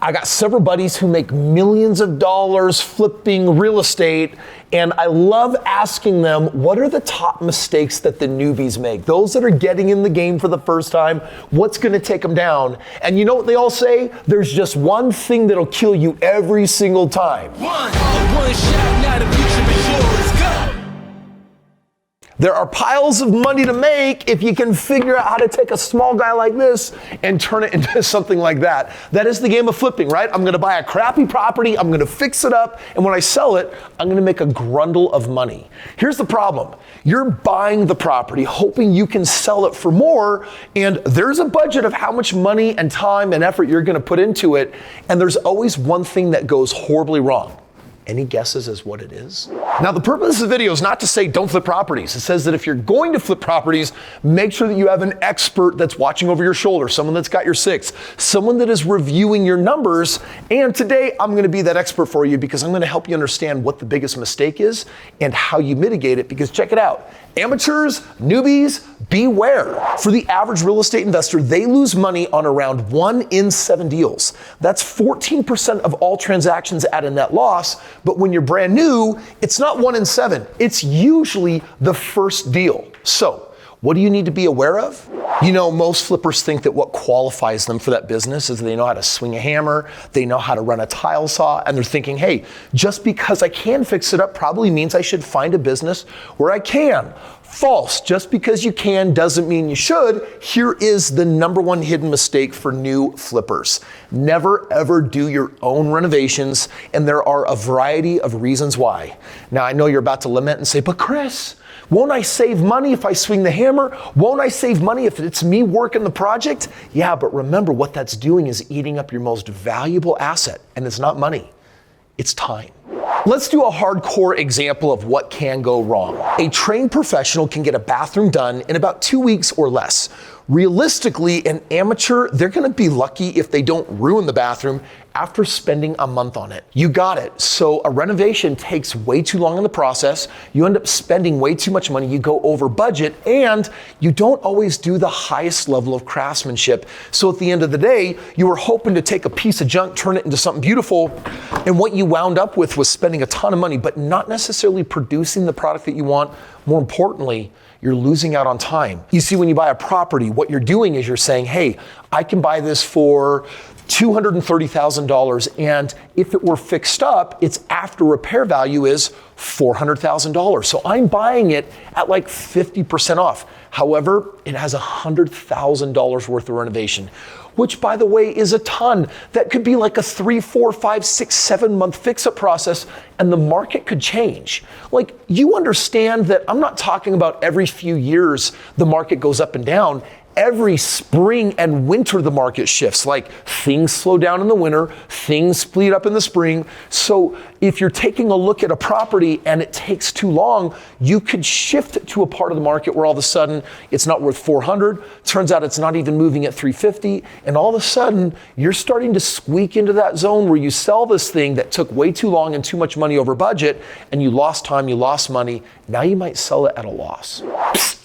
I got several buddies who make millions of dollars flipping real estate, and I love asking them, what are the top mistakes that the newbies make? Those that are getting in the game for the first time, what's gonna take them down? And you know what they all say? There's just one thing that'll kill you every single time. One shot, not a future before, let's go. There are piles of money to make if you can figure out how to take a small guy like this and turn it into something like that. That is the game of flipping, right? I'm gonna buy a crappy property, I'm gonna fix it up, and when I sell it, I'm gonna make a grundle of money. Here's the problem. You're buying the property hoping you can sell it for more, and there's a budget of how much money and time and effort you're gonna put into it, and there's always one thing that goes horribly wrong. Any guesses as what it is? Now, the purpose of the video is not to say don't flip properties. It says that if you're going to flip properties, make sure that you have an expert that's watching over your shoulder, someone that's got your six, someone that is reviewing your numbers. And today, I'm gonna be that expert for you because I'm gonna help you understand what the biggest mistake is and how you mitigate it, because check it out. Amateurs, newbies, beware. For the average real estate investor, they lose money on around 1 in 7 deals. That's 14% of all transactions at a net loss. But when you're brand new, it's not 1 in 7. It's usually the first deal. So, what do you need to be aware of? You know, most flippers think that what qualifies them for that business is they know how to swing a hammer, they know how to run a tile saw, and they're thinking, hey, just because I can fix it up probably means I should find a business where I can. False. Just because you can doesn't mean you should. Here is the number one hidden mistake for new flippers. Never ever do your own renovations, and there are a variety of reasons why. Now, I know you're about to lament and say, but Kris, won't I save money if I swing the hammer? Won't I save money if it's me working the project? Yeah, but remember what that's doing is eating up your most valuable asset, and it's not money, it's time. Let's do a hardcore example of what can go wrong. A trained professional can get a bathroom done in about 2 weeks or less. Realistically, an amateur, they're gonna be lucky if they don't ruin the bathroom after spending a month on it. You got it. So a renovation takes way too long in the process. You end up spending way too much money. You go over budget, and you don't always do the highest level of craftsmanship. So at the end of the day, you were hoping to take a piece of junk, turn it into something beautiful, and what you wound up with was spending a ton of money, but not necessarily producing the product that you want. More importantly, you're losing out on time. You see, when you buy a property, what you're doing is you're saying, hey, I can buy this for $230,000, and if it were fixed up, its after repair value is $400,000. So I'm buying it at like 50% off. However, it has $100,000 worth of renovation, which, by the way, is a ton. That could be like a 3, 4, 5, 6, 7 month fix-up process, and the market could change. Like, you understand that I'm not talking about every few years the market goes up and down. Every spring and winter, the market shifts. Like, things slow down in the winter, things speed up in the spring. So if you're taking a look at a property and it takes too long, you could shift to a part of the market where all of a sudden it's not worth 400. Turns out it's not even moving at 350. And all of a sudden you're starting to squeak into that zone where you sell this thing that took way too long and too much money over budget, and you lost time, you lost money. Now you might sell it at a loss.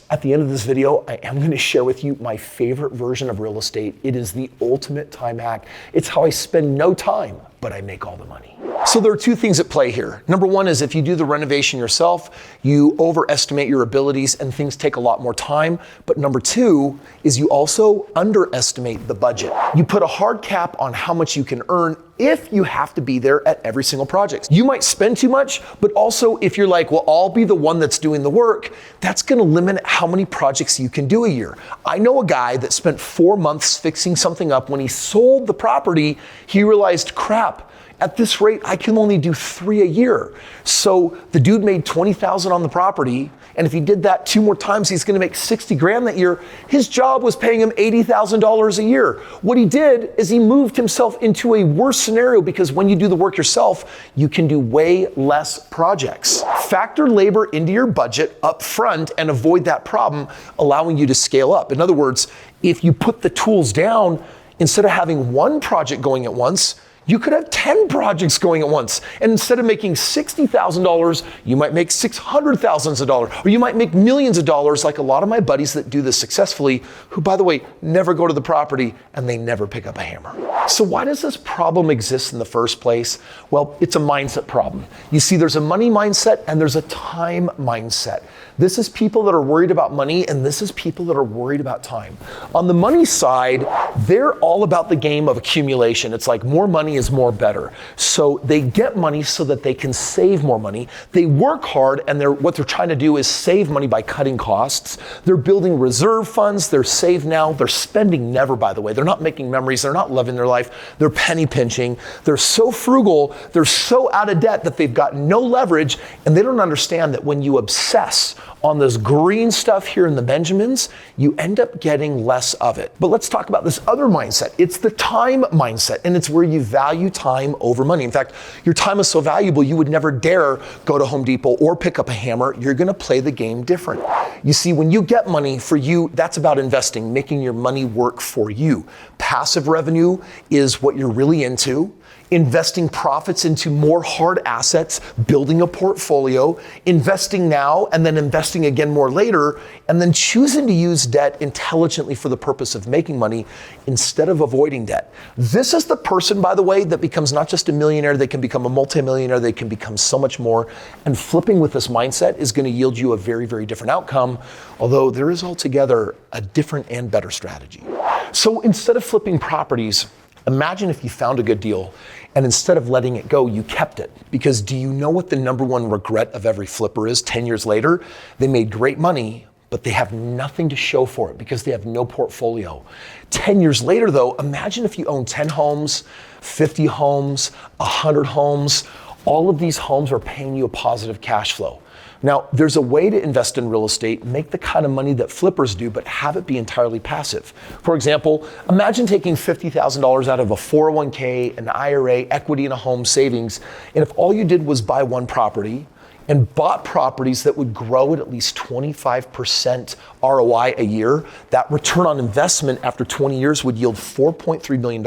At the end of this video, I am going to share with you my favorite version of real estate. It is the ultimate time hack. It's how I spend no time, but I make all the money. So there are 2 things at play here. Number one is if you do the renovation yourself, you overestimate your abilities and things take a lot more time. But number 2 is you also underestimate the budget. You put a hard cap on how much you can earn if you have to be there at every single project. You might spend too much, but also if you're like, well, I'll be the one that's doing the work, that's gonna limit how many projects you can do a year. I know a guy that spent 4 months fixing something up. When he sold the property, he realized, crap, at this rate, I can only do 3 a year. So the dude made $20,000 on the property, and if he did that 2 more times, he's gonna make 60 grand that year. His job was paying him $80,000 a year. What he did is he moved himself into a worse scenario, because when you do the work yourself, you can do way less projects. Factor labor into your budget up front and avoid that problem, allowing you to scale up. In other words, if you put the tools down, instead of having one project going at once, You could have 10 projects going at once. And instead of making $60,000, you might make $600,000, or you might make millions of dollars like a lot of my buddies that do this successfully, who, by the way, never go to the property and they never pick up a hammer. So why does this problem exist in the first place? Well, it's a mindset problem. You see, there's a money mindset and there's a time mindset. This is people that are worried about money, and this is people that are worried about time. On the money side, they're all about the game of accumulation. It's like more money is more better. So they get money so that they can save more money. They work hard, and what they're trying to do is save money by cutting costs. They're building reserve funds. They're save now. They're spending never, by the way. They're not making memories. They're not living their life. They're penny pinching. They're so frugal. They're so out of debt that they've got no leverage, and they don't understand that when you obsess on this green stuff here in the Benjamins, you end up getting less of it. But let's talk about this other mindset. It's the time mindset, and it's where you value time over money. In fact, your time is so valuable, you would never dare go to Home Depot or pick up a hammer. You're gonna play the game different. You see, when you get money, for you, that's about investing, making your money work for you. Passive revenue is what you're really into. Investing profits into more hard assets, building a portfolio, investing now, and then investing again more later, and then choosing to use debt intelligently for the purpose of making money instead of avoiding debt. This is the person, by the way, that becomes not just a millionaire, they can become a multimillionaire, they can become so much more. And flipping with this mindset is going to yield you a very, very different outcome, although there is altogether a different and better strategy. So instead of flipping properties, imagine if you found a good deal and instead of letting it go, you kept it. Because do you know what the number one regret of every flipper is 10 years later? They made great money, but they have nothing to show for it because they have no portfolio. 10 years later though, imagine if you own 10 homes, 50 homes, 100 homes. All of these homes are paying you a positive cash flow. Now, there's a way to invest in real estate, make the kind of money that flippers do, but have it be entirely passive. For example, imagine taking $50,000 out of a 401k, an IRA, equity in a home, savings, and if all you did was buy one property and bought properties that would grow at least 25% ROI a year, that return on investment after 20 years would yield $4.3 million.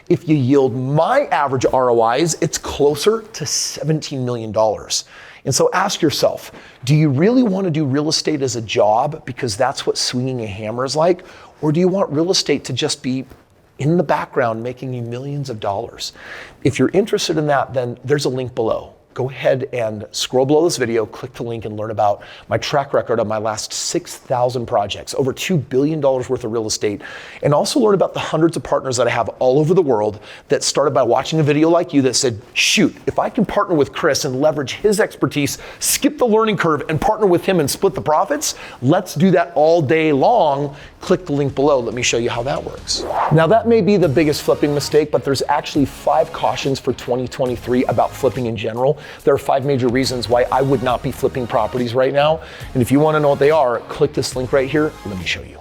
If you yield my average ROIs, it's closer to $17 million. And so ask yourself, do you really want to do real estate as a job because that's what swinging a hammer is like? Or do you want real estate to just be in the background making you millions of dollars? If you're interested in that, then there's a link below. Go ahead and scroll below this video, click the link and learn about my track record of my last 6,000 projects, over $2 billion worth of real estate, and also learn about the hundreds of partners that I have all over the world that started by watching a video like you that said, shoot, if I can partner with Kris and leverage his expertise, skip the learning curve and partner with him and split the profits, let's do that all day long. Click the link below. Let me show you how that works. Now that may be the biggest flipping mistake, but there's actually 5 cautions for 2023 about flipping in general. There are 5 major reasons why I would not be flipping properties right now. And if you want to know what they are, click this link right here. Let me show you.